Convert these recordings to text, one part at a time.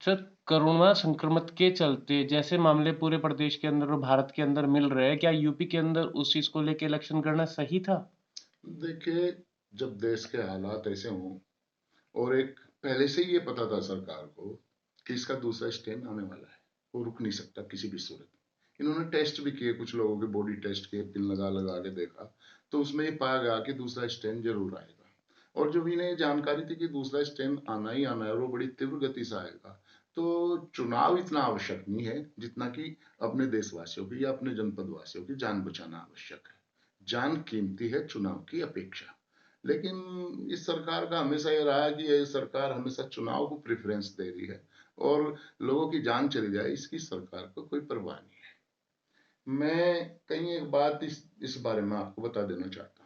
Sir, corona संक्रमण के चलते जैसे मामले पूरे प्रदेश के अंदर और भारत के अंदर मिल रहे हैं, क्या यूपी के अंदर उस चीज को लेके इलेक्शन करना सही था? देखिए, जब देश के हालात ऐसे हों और एक पहले से ही ये पता था सरकार को कि इसका दूसरा स्टेन आने वाला है, वो रुक नहीं सकता किसी भी सूरत में। इन्होंने टेस्ट भी किए, कुछ लोगों के बॉडी टेस्ट किए, पिन लगा लगा के देखा, तो उसमें ये पाया गया कि दूसरा स्टेन जरूर आएगा। और जब इन्हें जानकारी थी कि दूसरा स्टेन आना ही आना है और वो बड़ी तीव्र गति से आएगा, तो चुनाव इतना आवश्यक नहीं है जितना कि अपने देशवासियों की या अपने जनपद वासियों की जान बचाना आवश्यक है। जान कीमती है चुनाव की अपेक्षा। लेकिन इस सरकार का हमेशा ये रहा है कि ये सरकार हमेशा चुनाव को प्रेफरेंस दे रही है और लोगों की जान चली जाए इसकी सरकार को कोई परवाह नहीं है। मैं कहीं एक बात इस बारे में आपको बता देना चाहता हूँ।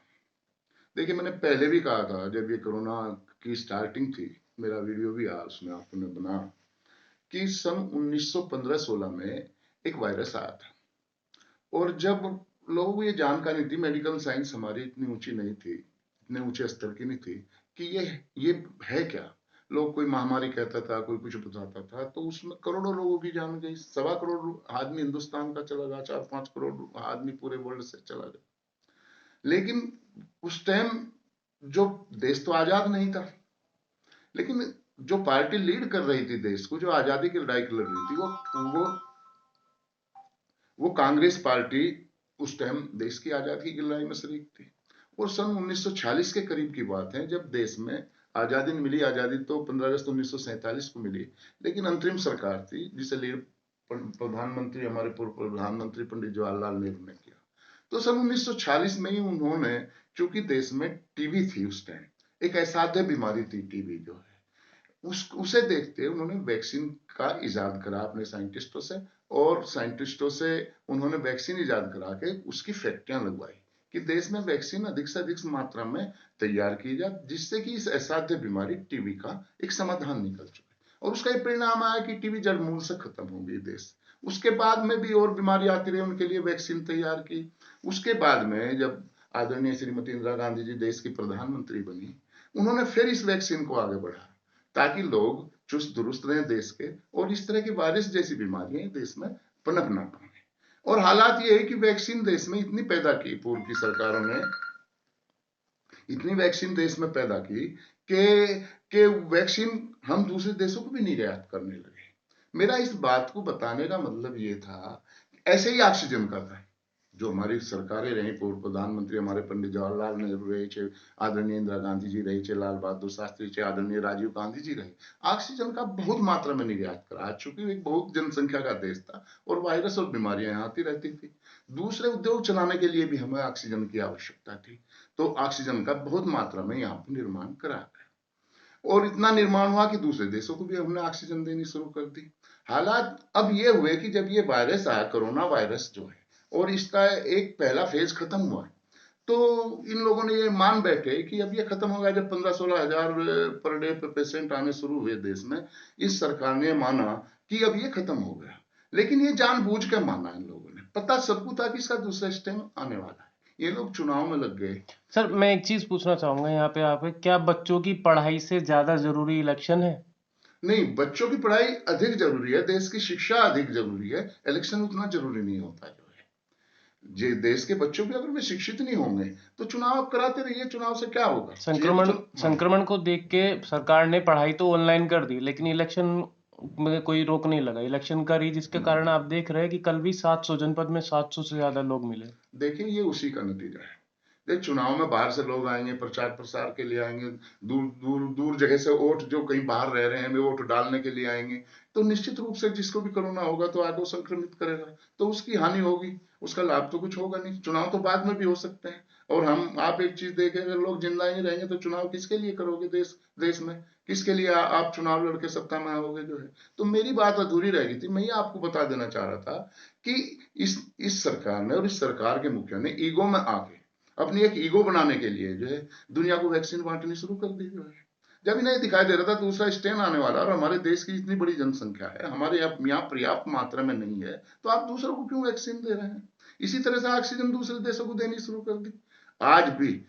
देखिए, मैंने पहले भी कहा था जब ये कोरोना की स्टार्टिंग थी, मेरा वीडियो भी आया उसमें, आपने बना, कि सन 1915-16 में एक वायरस आया था। और जब लोगों को ये जानकारी थी, मेडिकल साइंस हमारी इतनी ऊंची नहीं थी, इतने ऊंचे स्तर की नहीं थी कि ये है क्या। लोग कोई महामारी कहता था, कोई कुछ बताता था, तो उसमें करोड़ों लोगों की जान गई। 1.25 करोड़ आदमी हिंदुस्तान का चला गया, 4-5 करोड़ आदमी पूरे वर्ल्ड से चला गया। लेकिन उस टाइम जो देश तो आजाद नहीं था, लेकिन जो पार्टी लीड कर रही थी देश को, जो आजादी की लड़ाई लड़ रही थी, वो कांग्रेस पार्टी उस टाइम देश की आजादी की लड़ाई में शरीक थी। और सन 1946 के करीब की बात है, जब देश में आजादी मिली। आजादी तो 15 अगस्त 1947 को मिली, लेकिन अंतरिम सरकार थी जिसे लीड प्रधानमंत्री, हमारे पूर्व प्रधानमंत्री पंडित जवाहरलाल नेहरू ने किया। तो सन 1946 में ही उन्होंने, चूंकि देश में टीबी थी उस टाइम, एक असाध्य बीमारी थी टीबी जो है, उसे देखते उन्होंने वैक्सीन का इजाद करा अपने साइंटिस्टों से। और साइंटिस्टों से उन्होंने वैक्सीन इजाद करा के उसकी फैक्ट्रियां लगवाई कि देश में वैक्सीन अधिक से अधिक मात्रा में तैयार की जाए, जिससे कि इस असाध्य बीमारी टीबी का एक समाधान निकल चुके। और उसका ये परिणाम आया कि टीबी जड़ मूल से खत्म हो गई देश। उसके बाद में भी और बीमारी आती रही, उनके लिए वैक्सीन तैयार की। उसके बाद में जब आदरणीय श्रीमती इंदिरा गांधी जी देश की प्रधानमंत्री बनी, उन्होंने फिर इस वैक्सीन को आगे बढ़ाया ताकि लोग चुस्त दुरुस्त रहें देश के, और इस तरह की वायरस जैसी बीमारियां देश में पनप ना पाए। और हालात ये है कि वैक्सीन देश में इतनी पैदा की, पूर्व की सरकारों ने इतनी वैक्सीन देश में पैदा की कि वैक्सीन हम दूसरे देशों को भी निर्यात करने लगे। मेरा इस बात को बताने का मतलब ये था, ऐसे ही ऑक्सीजन का था, जो हमारी सरकारें रही, पूर्व प्रधानमंत्री हमारे पंडित जवाहरलाल नेहरू रहे थे, आदरणीय इंदिरा गांधी जी रही थे, लाल बहादुर शास्त्री थे, आदरणीय राजीव गांधी जी रहे, ऑक्सीजन का बहुत मात्रा में निर्यात करा, चूंकि एक बहुत जनसंख्या का देश था और वायरस और बीमारियां यहाँ आती रहती थी। दूसरे उद्योग चलाने के लिए भी हमें ऑक्सीजन की आवश्यकता थी, तो ऑक्सीजन का बहुत मात्रा में यहाँ पर निर्माण करा गया। और इतना निर्माण हुआ कि दूसरे देशों को भी हमने ऑक्सीजन देनी शुरू कर दी। हालात अब ये हुए कि जब ये वायरस आया, कोरोना वायरस जो है, और इसका एक पहला फेज खत्म हुआ, तो इन लोगों ने ये मान बैठे कि अब ये खत्म होगा। जब 15-16 हजार पर डे पे पेशेंट आने शुरू हुए देश में, इस सरकार ने माना कि अब ये खत्म हो गया। लेकिन ये जानबूझ के माना इन लोगों ने, पता सबको था कि इसका दूसरा स्टेम आने वाला है। ये लोग चुनाव में लग गए। सर, मैं एक चीज पूछना चाहूंगा यहाँ पे आप, क्या बच्चों की पढ़ाई से ज्यादा जरूरी इलेक्शन है? नहीं, बच्चों की पढ़ाई अधिक जरूरी है, देश की शिक्षा अधिक जरूरी है, इलेक्शन उतना जरूरी नहीं होता जो है। जे देश के बच्चों भी अगर वे शिक्षित नहीं होंगे तो चुनाव कराते रहिए, चुनाव से क्या होगा। ये तो संक्रमण हाँ। संक्रमण को देख के सरकार ने पढ़ाई तो ऑनलाइन कर दी, लेकिन इलेक्शन में कोई रोक नहीं लगा। इलेक्शन करी, जिसके कारण आप देख रहे हैं कि कल भी 700 जनपद में 700 से ज्यादा लोग मिले। देखिए, ये उसी का नतीजा है। देख, चुनाव में बाहर से लोग आएंगे, प्रचार प्रसार के लिए आएंगे, दूर दूर दूर जगह से वोट, जो कहीं बाहर रह रहे हैं वे वोट डालने के लिए आएंगे। तो निश्चित रूप से जिसको भी कोरोना होगा तो आगे वो संक्रमित करेगा, तो उसकी हानि होगी, उसका लाभ तो कुछ होगा नहीं। चुनाव तो बाद में भी हो सकते हैं। और हम आप एक चीज देखें, अगर लोग जिंदा ही रहेंगे तो चुनाव किसके लिए करोगे देश देश में? किसके लिए आप चुनाव लड़के सत्ता में आओगे जो है? तो मेरी बात अधूरी रह गई थी। मैं ये आपको बता देना चाह रहा था कि इस सरकार ने और इस सरकार के मुखिया ने ईगो में आके, अपनी एक ईगो बनाने के लिए जो है, दुनिया को वैक्सीन बांटनी शुरू कर दी जो है। जब इन्हें दिखाई दे रहा था दूसरा स्टेन आने वाला और हमारे देश की इतनी बड़ी जनसंख्या है, हमारे यहाँ पर्याप्त मात्रा में नहीं है, तो आप दूसरों को क्यों वैक्सीन दे रहे हैं? इसी तरह से ऑक्सीजन दूसरे देशों को देनी शुरू कर दी। आज भी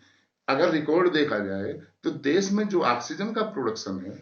अगर रिकॉर्ड देखा जाए तो देश में जो ऑक्सीजन का प्रोडक्शन है,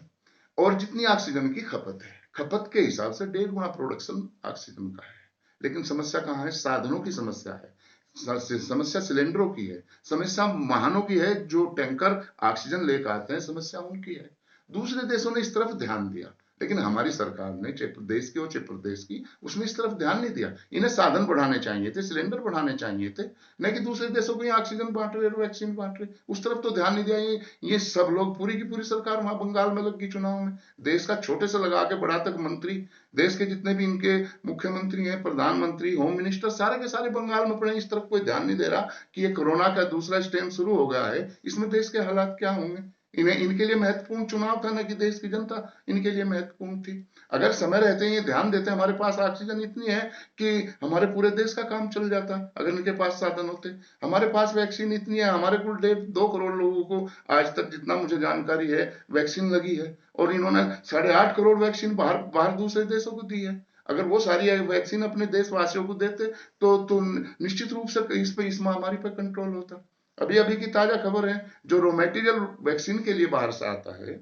और जितनी ऑक्सीजन की खपत है, खपत के हिसाब से 1.5 गुना प्रोडक्शन ऑक्सीजन का है। लेकिन समस्या कहाँ है? साधनों की समस्या है, समस्या सिलेंडरों की है, समस्या वाहनों की है, जो टैंकर ऑक्सीजन लेकर आते हैं, समस्या उनकी है। दूसरे देशों ने इस तरफ ध्यान दिया, लेकिन हमारी सरकार ने, चाहे प्रदेश की हो चाहे प्रदेश की, उसने इस तरफ ध्यान नहीं दिया। इन्हें साधन बढ़ाने चाहिए थे, सिलेंडर बढ़ाने चाहिए थे, न कि दूसरे देशों को यहाँ ऑक्सीजन बांट रहे, वैक्सीन बांट रहे, उस तरफ तो ध्यान नहीं दिया। ये सब लोग, पूरी की पूरी सरकार वहां बंगाल में लग गई चुनाव में। देश का छोटे से लगा के बड़ा तक मंत्री, देश के जितने भी इनके मुख्यमंत्री हैं, प्रधानमंत्री, होम मिनिस्टर, सारे के सारे बंगाल में पड़े। इस तरफ कोई ध्यान नहीं दे रहा कि ये कोरोना का दूसरा स्टेम शुरू हो गया है, इसमें देश के हालात क्या होंगे। इन्हें, इनके लिए महत्वपूर्ण चुनाव था, न कि देश की जनता इनके लिए महत्वपूर्ण थी। अगर समय रहते ये ध्यान देते, हमारे पास ऑक्सीजन इतनी है कि हमारे पूरे देश का काम चल जाता, अगर इनके पास साधन होते। हमारे पास वैक्सीन इतनी है, हमारे कुल 2 करोड़ लोगों को आज तक जितना मुझे जानकारी है वैक्सीन लगी है, और इन्होंने 8.5 करोड़ वैक्सीन बाहर बाहर दूसरे देशों को दी है। अगर वो सारी वैक्सीन अपने देशवासियों को देते तो निश्चित रूप से इस महामारी पर कंट्रोल होता। अभी अभी की ताजा खबर है, जो रॉ मेटीरियल वैक्सीन के लिए बाहर से आता है,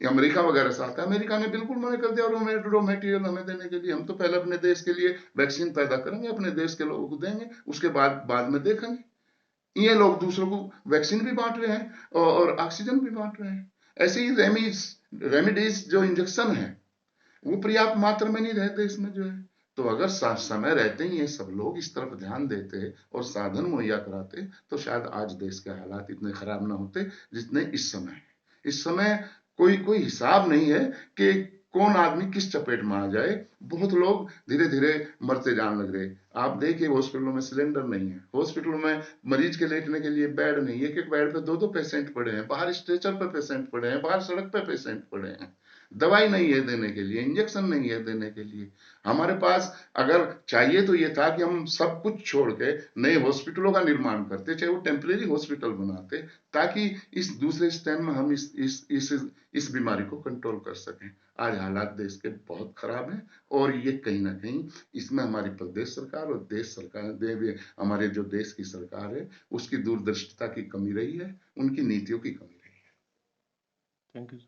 अमेरिका वगैरह से आता है, अमेरिका ने बिल्कुल मना कर दिया रॉ मेटीरियल हमें देने के लिए। हम तो पहले अपने देश के लिए वैक्सीन पैदा करेंगे, अपने देश के लोगों को देंगे, उसके बाद बाद में देखेंगे। ये लोग दूसरों को वैक्सीन भी बांट रहे हैं और ऑक्सीजन भी बांट रहे हैं। ऐसे ही रेमिडीज जो इंजेक्शन है, वो पर्याप्त मात्रा में नहीं रहे देश में जो है। तो अगर समय रहते ही ये सब लोग इस तरफ ध्यान देते और साधन मुहैया कराते, तो शायद आज देश के हालात इतने खराब ना होते जितने इस समय। इस समय कोई कोई हिसाब नहीं है कि कौन आदमी किस चपेट में आ जाए। बहुत लोग धीरे धीरे मरते जाने लग रहे। आप देखिए, हॉस्पिटलों में सिलेंडर नहीं है, हॉस्पिटलों में मरीज के लेटने के लिए बेड नहीं है, एक एक बेड पे 2-2 पेशेंट पड़े हैं, बाहर स्ट्रेचर पे पेशेंट पड़े हैं, बाहर सड़क पे पेशेंट पड़े हैं। दवाई नहीं है देने के लिए, इंजेक्शन नहीं है देने के लिए। हमारे पास अगर चाहिए तो ये था कि हम सब कुछ छोड़ के नए हॉस्पिटलों का निर्माण करते, चाहे वो टेम्परेरी हॉस्पिटल बनाते, ताकि इस दूसरे स्टेम में हम इस बीमारी को कंट्रोल कर सकें। आज हालात देश के बहुत खराब हैं, और ये कहीं ना कहीं इसमें हमारी प्रदेश सरकार और देश सरकार, हमारे जो देश की सरकार है, उसकी दूरदर्शिता की कमी रही है, उनकी नीतियों की कमी रही है। Thank you.